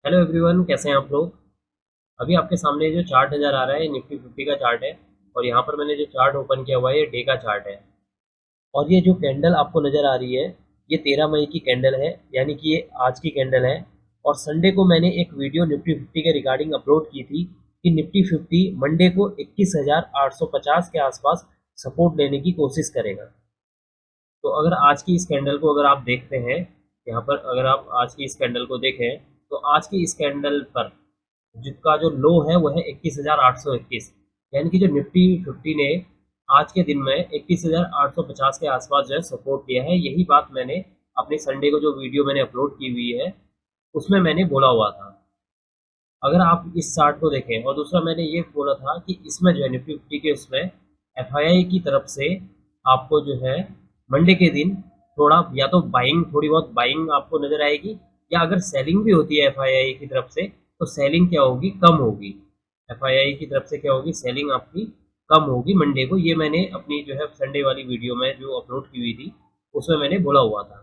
Hello everyone, कैसे हैं आप लोग। अभी आपके सामने जो चार्ट नज़र आ रहा है निफ्टी 50 का चार्ट है। और यहाँ पर मैंने जो चार्ट ओपन किया हुआ है ये डे का चार्ट है। और ये जो कैंडल आपको नज़र आ रही है ये 13 मई की कैंडल है, यानी कि ये आज की कैंडल है। और संडे को मैंने एक वीडियो निफ्टी 50 के रिगार्डिंग अपलोड की थी कि निफ्टी 50 मंडे को 21,850 के आसपास सपोर्ट लेने की कोशिश करेगा। तो अगर आज की इस कैंडल को अगर आप देखते हैं, यहाँ पर अगर आप आज की इस कैंडल को देखें तो आज की इस कैंडल पर जिसका जो लो है वो है 21,821, यानी कि जो निफ्टी 50 ने आज के दिन में 21,850 के आसपास जो है सपोर्ट लिया है। यही बात मैंने अपने संडे को जो वीडियो मैंने अपलोड की हुई है उसमें मैंने बोला हुआ था। अगर आप इस चार्ट को देखें, और दूसरा मैंने ये बोला था कि इसमें जो है निफ्टी 50 के उसमें एफआईआई की तरफ से आपको जो है मंडे के दिन थोड़ा या तो बाइंग, थोड़ी बहुत बाइंग आपको नजर आएगी, या अगर सेलिंग भी होती है एफआईआई की तरफ से तो सेलिंग क्या होगी, कम होगी। एफआईआई की तरफ से क्या होगी, सेलिंग आपकी कम होगी मंडे को। ये मैंने अपनी जो है संडे वाली वीडियो में जो अपलोड की हुई थी उसमें मैंने बोला हुआ था।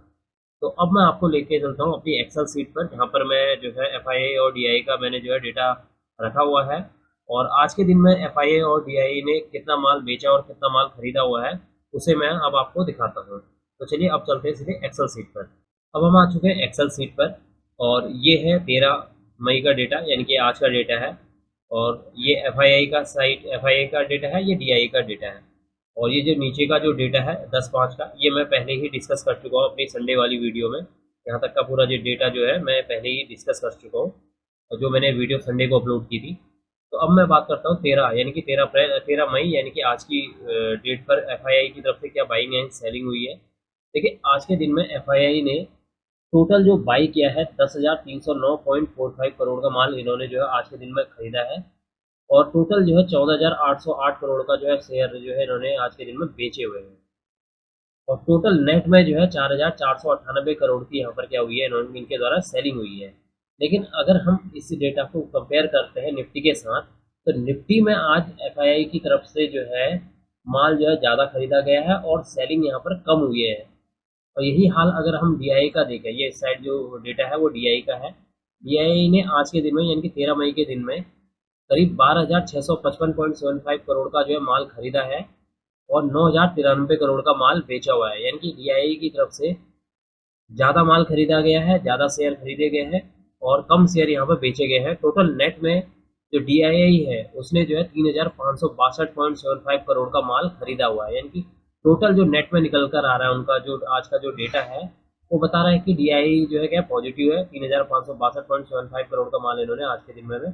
तो अब मैं आपको लेके चलता हूँ अपनी एक्सेल सीट पर, जहाँ पर मैं जो है एफआईआई और डीआई का मैंने जो है डेटा रखा हुआ है। और आज के दिन में एफआईआई और डीआई ने कितना माल बेचा और कितना माल खरीदा हुआ है उसे मैं अब आपको दिखाता हूँ। तो चलिए अब चलते हैं सीधे एक्सेल सीट पर। अब हम आ चुके हैं एक्सेल सीट पर, और ये है 13 मई का डेटा, यानी कि आज का डेटा है। और ये एफआईआई का साइट, एफआईआई का डेटा है, ये डीआई का डेटा है। और ये जो नीचे का जो डेटा है 10/5 का, ये मैं पहले ही डिस्कस कर चुका हूँ अपनी संडे वाली वीडियो में। यहाँ तक का पूरा जो डेटा जो है मैं पहले ही डिस्कस कर चुका हूँ, और जो मैंने वीडियो संडे को अपलोड की थी। तो अब मैं बात करता हूँ 13, यानी कि 13 अप्रैल, 13 मई, यानी कि आज की डेट पर एफआईआई की तरफ से क्या बाइंग एंड सेलिंग हुई है। देखिए आज के दिन में एफआईआई ने टोटल जो बाई किया है 10,309.45 करोड़ का माल इन्होंने जो है आज के दिन में खरीदा है। और टोटल जो है 14,808 करोड़ का जो है शेयर जो है इन्होंने आज के दिन में बेचे हुए हैं। और टोटल नेट में जो है 4,498 करोड़ की यहाँ पर क्या हुई है, इन्होंने इनके द्वारा सेलिंग हुई है। लेकिन अगर हम इस डेटा को कंपेयर करते हैं निफ्टी के साथ, तो निफ्टी में आज एफआईआई की तरफ से जो है माल जो है ज़्यादा खरीदा गया है और सेलिंग यहाँ पर कम हुई है। और यही हाल अगर हम डीआई का देखें, ये इस साइड जो डेटा है वो डीआई का है। डीआई ने आज के दिन में, यानी कि 13 मई के दिन में, करीब 12,655.75 करोड़ का जो है माल खरीदा है और 9,093 करोड़ का माल बेचा हुआ है। यानी कि डीआई की तरफ से ज़्यादा माल खरीदा गया है, ज़्यादा शेयर खरीदे गए हैं और कम शेयर यहाँ पर बेचे गए हैं। टोटल नेट में जो डीआईआई है उसने जो है 3,562.75 करोड़ का माल खरीदा हुआ है। यानी कि टोटल जो नेट में निकल कर आ रहा है उनका जो आज का जो डेटा है वो बता रहा है कि डीआई जो है क्या पॉजिटिव है। 3,562.75 करोड़ का माल इन्होंने आज के दिन में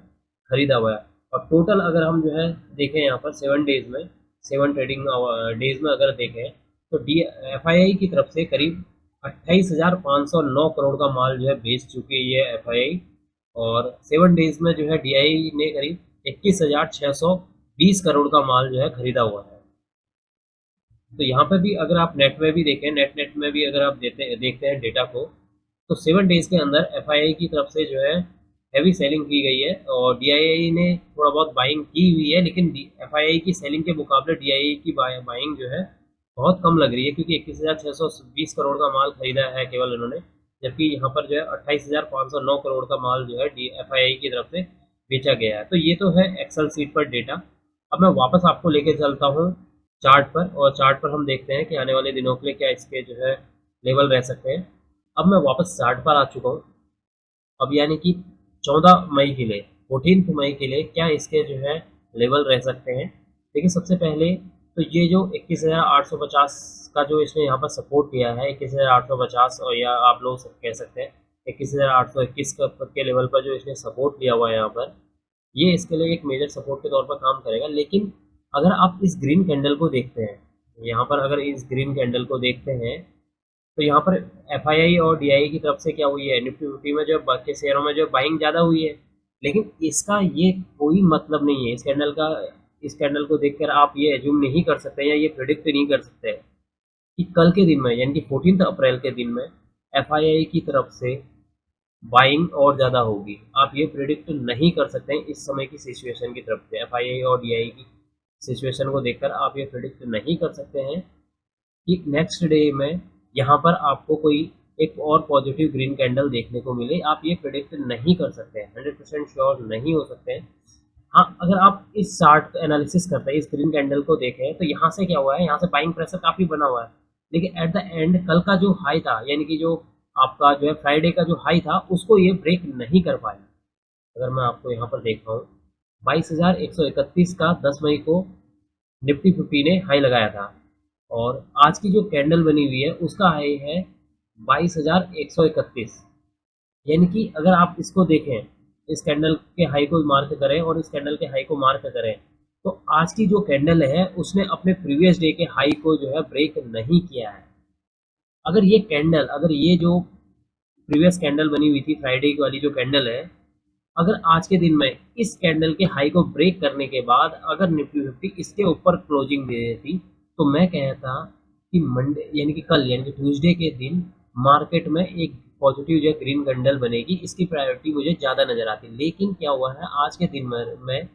खरीदा हुआ है। और टोटल अगर हम जो है देखें यहाँ पर 7 डेज में, 7 ट्रेडिंग डेज में अगर देखें तो डी एफआईआई की तरफ से करीब 28,509 करोड़ का माल जो है बेच चुकी है ये एफआईआई। और 7 डेज में जो है डीआई ने करीब 21,620 करोड़ का माल जो है खरीदा हुआ है। तो यहाँ पर भी अगर आप नेट में भी देखें, नेट में भी अगर आप देखते हैं डेटा को, तो 7 डेज के अंदर एफआईआई की तरफ से जो है हैवी सेलिंग की गई है और डीआईआई ने थोड़ा बहुत बाइंग की हुई है। लेकिन एफआईआई की सेलिंग के मुकाबले डीआईआई की बाइंग जो है बहुत कम लग रही है, क्योंकि 21,620 करोड़ का माल खरीदा है केवल इन्होंने, जबकि यहाँ पर जो है 28,509 करोड़ का माल जो है एफआईआई की तरफ से बेचा गया है। तो ये तो है एक्सेल सीट पर डेटा। अब मैं वापस आपको लेके चलता हूँ चार्ट पर, और चार्ट पर हम देखते हैं कि आने वाले दिनों के लिए क्या इसके जो है लेवल रह सकते हैं। अब मैं वापस चार्ट पर आ चुका हूँ। अब यानी कि 14 मई के लिए, 14 मई के लिए क्या इसके जो है लेवल रह सकते हैं। देखिए सबसे पहले तो ये जो 21,850 का जो इसने यहाँ पर सपोर्ट दिया है, 21,850, और या आप लोग सब कह सकते हैं 21,821 के लेवल पर जो इसने सपोर्ट दिया हुआ है यहाँ पर, ये इसके लिए एक मेजर सपोर्ट के तौर पर काम करेगा। लेकिन अगर आप इस ग्रीन कैंडल को देखते हैं, यहाँ पर अगर इस ग्रीन कैंडल को देखते हैं तो यहाँ पर एफआईआई और डीआई की तरफ से क्या हुई है, निफ्टी फिफ्टी में जो बाकी शेयरों में जो बाइंग ज़्यादा हुई है। लेकिन इसका ये कोई मतलब नहीं है, इस कैंडल का, इस कैंडल को देखकर आप ये एज्यूम नहीं कर सकते या ये प्रिडिक्ट नहीं कर सकते कि कल के दिन में, यानी कि 14 अप्रैल के दिन में एफआईआई की तरफ से बाइंग और ज़्यादा होगी। आप ये प्रिडिक्ट नहीं कर सकते हैं इस समय की सिचुएशन की तरफ से, एफआईआई और डीआई की सिचुएशन को देखकर आप ये प्रिडिक्ट नहीं कर सकते हैं कि नेक्स्ट डे में यहाँ पर आपको कोई एक और पॉजिटिव ग्रीन कैंडल देखने को मिले, आप ये प्रेडिक्ट नहीं कर सकते हैं, 100% श्योर नहीं हो सकते हैं। हाँ, अगर आप इस चार्ट एनालिसिस करते हैं, इस ग्रीन कैंडल को देखें, तो यहाँ से क्या हुआ है, यहाँ से बाइंग प्रेशर काफ़ी बना हुआ है, लेकिन एट द एंड कल का जो हाई था, यानी कि जो आपका जो है फ्राइडे का जो हाई था, उसको ये ब्रेक नहीं कर पाया। अगर मैं आपको यहाँ पर देख पाऊँ, 22,131 का 10 मई को निफ्टी 50 ने हाई लगाया था, और आज की जो कैंडल बनी हुई है उसका हाई है 22,131। यानी कि अगर आप इसको देखें, इस कैंडल के हाई को मार्क करें और इस कैंडल के हाई को मार्क करें, तो आज की जो कैंडल है उसने अपने प्रीवियस डे के हाई को जो है ब्रेक नहीं किया है। अगर ये जो प्रीवियस कैंडल बनी हुई थी, फ्राइडे वाली जो कैंडल है, अगर आज के दिन में इस कैंडल के हाई को ब्रेक करने के बाद अगर निफ्टी 50 इसके ऊपर क्लोजिंग दे देती, तो मैं कहता कि मंडे यानी कि कल यानी कि ट्यूसडे के दिन मार्केट में एक पॉजिटिव जो ग्रीन कैंडल बनेगी, इसकी प्रायोरिटी मुझे ज़्यादा नज़र आती। लेकिन क्या हुआ है, आज के दिन में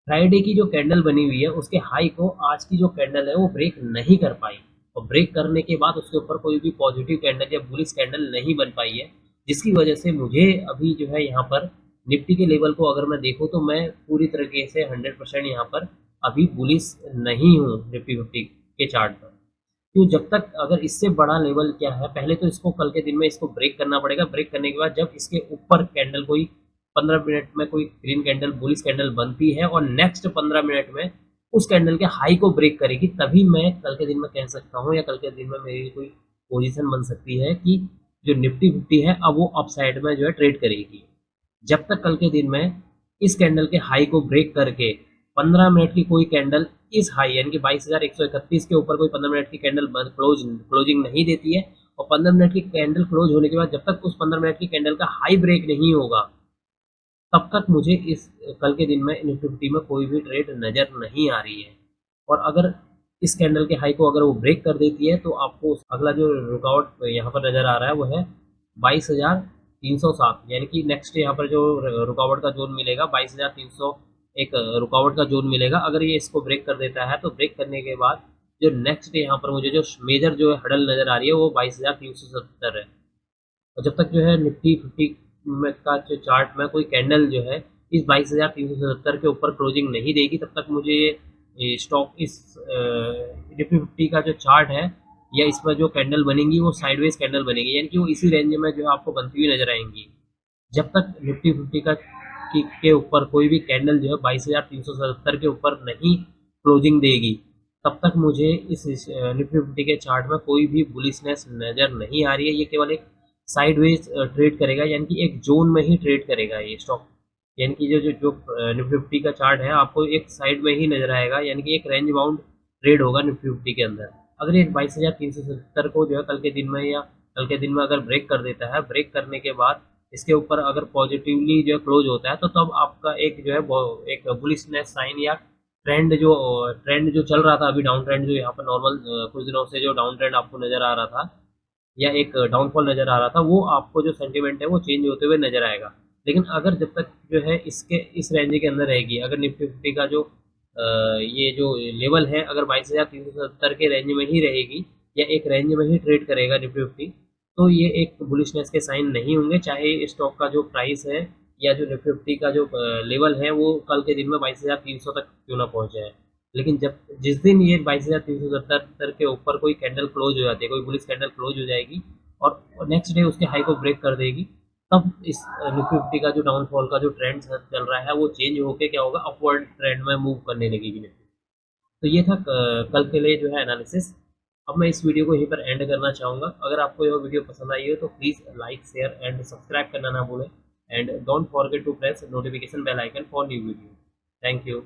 फ्राइडे की जो कैंडल बनी हुई है उसके हाई को आज की जो कैंडल है वो ब्रेक नहीं कर पाई, और ब्रेक करने के बाद उसके ऊपर कोई भी पॉजिटिव कैंडल या बुलिश कैंडल नहीं बन पाई है, जिसकी वजह से मुझे अभी जो है यहाँ पर निफ्टी के लेवल को अगर मैं देखूँ तो मैं पूरी तरीके से 100% यहाँ पर अभी बुलिश नहीं हूँ निफ्टी 50 के चार्ट पर। तो जब तक अगर इससे बड़ा लेवल क्या है, पहले तो इसको कल के दिन में इसको ब्रेक करना पड़ेगा। ब्रेक करने के बाद जब इसके ऊपर कैंडल कोई 15 मिनट में कोई ग्रीन कैंडल बुलिश कैंडल बनती है और नेक्स्ट 15 मिनट में उस कैंडल के हाई को ब्रेक करेगी, तभी मैं कल के दिन में कह सकता हूँ, या कल के दिन में मेरी कोई पोजीशन बन सकती है कि जो निफ्टी 50 है अब वो अप साइड में जो है ट्रेड करेगी। जब तक कल के दिन में इस कैंडल के हाई को ब्रेक करके 15 मिनट की कोई कैंडल इस हाई यानी कि 22,131 के ऊपर कोई 15 मिनट की कैंडल क्लोजिंग नहीं देती है, और 15 मिनट की कैंडल क्लोज होने के बाद जब तक उस 15 मिनट की कैंडल का हाई ब्रेक नहीं होगा, तब तक मुझे इस कल के दिन में निफ्टी 50 में कोई भी ट्रेड नज़र नहीं आ रही है। और अगर इस कैंडल के हाई को अगर वो ब्रेक कर देती है, तो आपको अगला जो रुकावट यहाँ पर नज़र आ रहा है वो है 22,307, यानी कि नेक्स्ट यहाँ पर जो रुकावट का जोन मिलेगा 22,300 एक रुकावट का जोन मिलेगा। अगर ये इसको ब्रेक कर देता है, तो ब्रेक करने के बाद जो नेक्स्ट यहाँ पर मुझे जो मेजर जो है हडल नज़र आ रही है वो 22,370 है। और जब तक जो है निफ्टी 50 में का जो चार्ट में कोई कैंडल जो है इस 22,370 के ऊपर क्लोजिंग नहीं देगी, तब तक मुझे ये स्टॉक इस निफ्टी 50 का जो चार्ट है या इस पर जो कैंडल बनेंगी वो साइडवेज कैंडल बनेगी, यानी कि वो इसी रेंज में जो है आपको बनती हुई नजर आएंगी। जब तक निफ्टी 50 का के ऊपर कोई भी कैंडल जो है 22,370 के ऊपर नहीं क्लोजिंग देगी, तब तक मुझे इस निफ्टी 50 के चार्ट में कोई भी बुलिशनेस नज़र नहीं आ रही है। ये केवल एक साइडवेज ट्रेड करेगा, यानी कि एक जोन में ही ट्रेड करेगा ये स्टॉक, यानी कि जो जो जो निफ्टी 50 का चार्ट है आपको एक साइड में ही नजर आएगा, यानी कि एक रेंज बाउंड ट्रेड होगा निफ्टी 50 के अंदर। अगर ये 22,370 को जो है कल के दिन में या कल के दिन में अगर ब्रेक कर देता है, ब्रेक करने के बाद इसके ऊपर अगर पॉजिटिवली जो है क्लोज होता है, तो तब आपका एक जो है एक बुलिशनेस साइन या ट्रेंड जो चल रहा था अभी, डाउन ट्रेंड जो यहाँ पर नॉर्मल कुछ दिनों से जो डाउन ट्रेंड आपको नज़र आ रहा था या एक डाउनफॉल नज़र आ रहा था, वो आपको जो सेंटिमेंट है वो चेंज होते हुए नज़र आएगा। लेकिन अगर जब तक जो है इसके इस रेंज के अंदर रहेगी, अगर निफ्टी 50 का जो ये जो लेवल है अगर 22,370 के रेंज में ही रहेगी या एक रेंज में ही ट्रेड करेगा निफ्टी 50, तो ये एक बुलिशनेस के साइन नहीं होंगे, चाहे स्टॉक का जो प्राइस है या जो निफ्टी 50 का जो लेवल है वो कल के दिन में 22,300 तक क्यों ना पहुँचे है। लेकिन जब जिस दिन ये 22,370 के ऊपर कोई कैंडल क्लोज हो जाती है, कोई बुलिश कैंडल क्लोज हो जाएगी और नेक्स्ट डे उसके हाई को ब्रेक कर देगी, तब इस निफ्टी 50 का जो डाउनफॉल का जो ट्रेंड चल रहा है वो चेंज होके क्या होगा, अपवर्ड ट्रेंड में मूव करने लगेगी निफ्टी। तो ये था कल के लिए जो है एनालिसिस। अब मैं इस वीडियो को यहीं पर एंड करना चाहूँगा। अगर आपको यह वीडियो पसंद आई हो तो please like share and subscribe करना ना भूलें, and don't forget to press notification bell icon for new video. Thank you.